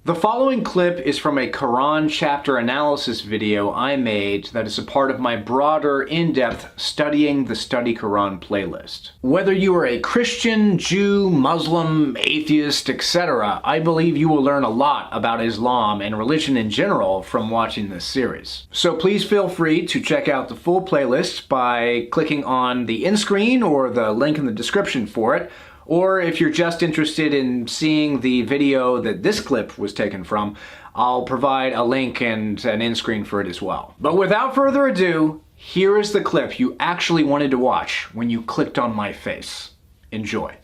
The following clip is from a Quran chapter analysis video I made that is a part of my broader, in-depth Studying the Study Quran playlist. Whether you are a Christian, Jew, Muslim, atheist, etc., I believe you will learn a lot about Islam and religion in general from watching this series. So please feel free to check out the full playlist by clicking on the end screen or the link in the description for it. Or if you're just interested in seeing the video that this clip was taken from, I'll provide a link and an end screen for it as well. But without further ado, here is the clip you actually wanted to watch when you clicked on my face. Enjoy.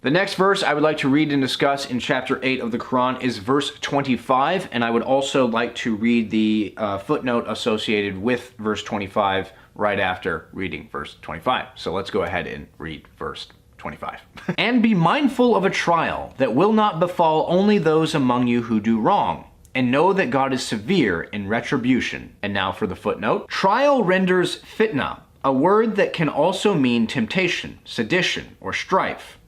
The next verse I would like to read and discuss in chapter 8 of the Quran is verse 25, and I would also like to read the footnote associated with verse 25 right after reading verse 25. So let's go ahead and read verse 25. And be mindful of a trial that will not befall only those among you who do wrong, and know that God is severe in retribution. And now for the footnote. Trial renders fitna, a word that can also mean temptation, sedition, or strife.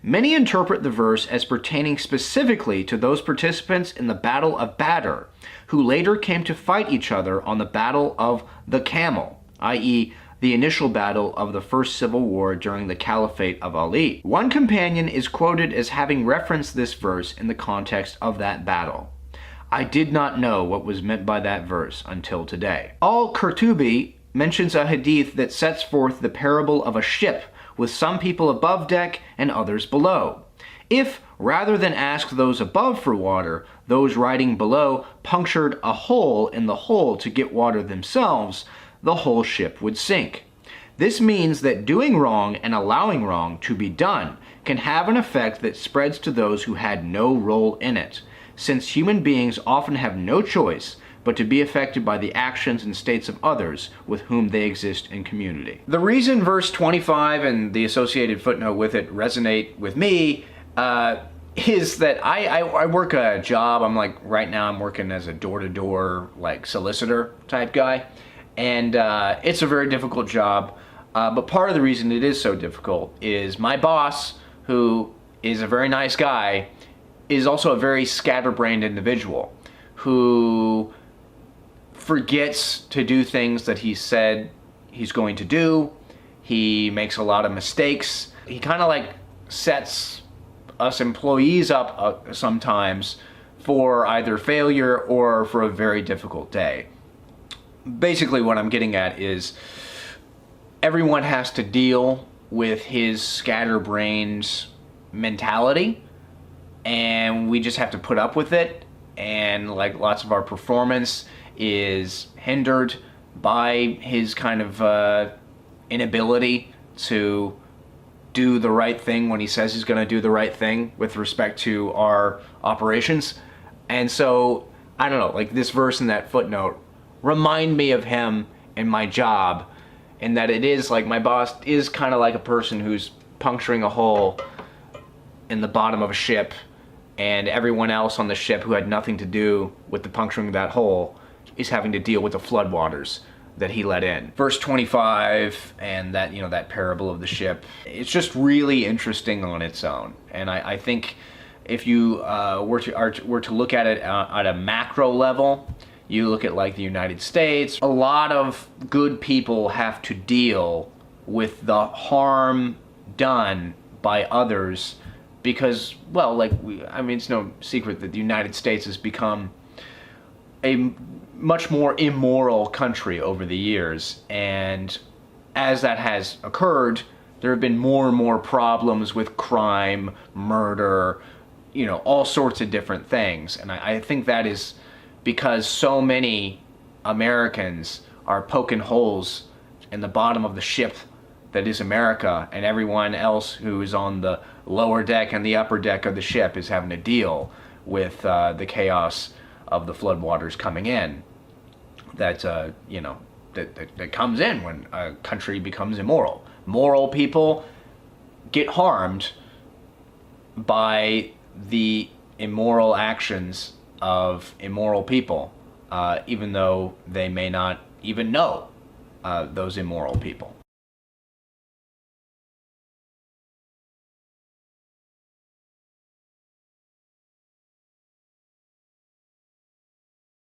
Many interpret the verse as pertaining specifically to those participants in the Battle of Badr, who later came to fight each other on the Battle of the Camel, i.e., the initial battle of the First Civil War during the Caliphate of Ali. One companion is quoted as having referenced this verse in the context of that battle. I did not know what was meant by that verse until today. Al-Qurtubi mentions a hadith that sets forth the parable of a ship with some people above deck and others below. If, rather than ask those above for water, those riding below punctured a hole in the hull to get water themselves, the whole ship would sink. This means that doing wrong and allowing wrong to be done can have an effect that spreads to those who had no role in it, since human beings often have no choice but to be affected by the actions and states of others with whom they exist in community. The reason verse 25 and the associated footnote with it resonate with me is that I work a job. Right now I'm working as a door-to-door solicitor type guy. And it's a very difficult job, but part of the reason it is so difficult is my boss, who is a very nice guy, is also a very scatterbrained individual who forgets to do things that he said he's going to do. He makes a lot of mistakes. He kind of sets us employees up sometimes for either failure or for a very difficult day. Basically what I'm getting at is everyone has to deal with his scatterbrained mentality, and we just have to put up with it, and lots of our performance is hindered by his kind of inability to do the right thing when he says he's going to do the right thing with respect to our operations. And so I don't know, this verse and that footnote remind me of him in my job, and that it is my boss is kind of like a person who's puncturing a hole in the bottom of a ship, and everyone else on the ship who had nothing to do with the puncturing of that hole is having to deal with the floodwaters that he let in. Verse 25 and that, that parable of the ship, it's just really interesting on its own. And I think if you were to look at it at a macro level, you look at the United States, a lot of good people have to deal with the harm done by others because, well, it's no secret that the United States has become a much more immoral country over the years. And as that has occurred, there have been more and more problems with crime, murder, all sorts of different things. And I think that is because so many Americans are poking holes in the bottom of the ship that is America, and everyone else who is on the lower deck and the upper deck of the ship is having to deal with the chaos of the floodwaters coming in. That that comes in when a country becomes immoral. Moral people get harmed by the immoral actions of immoral people, even though they may not even know those immoral people.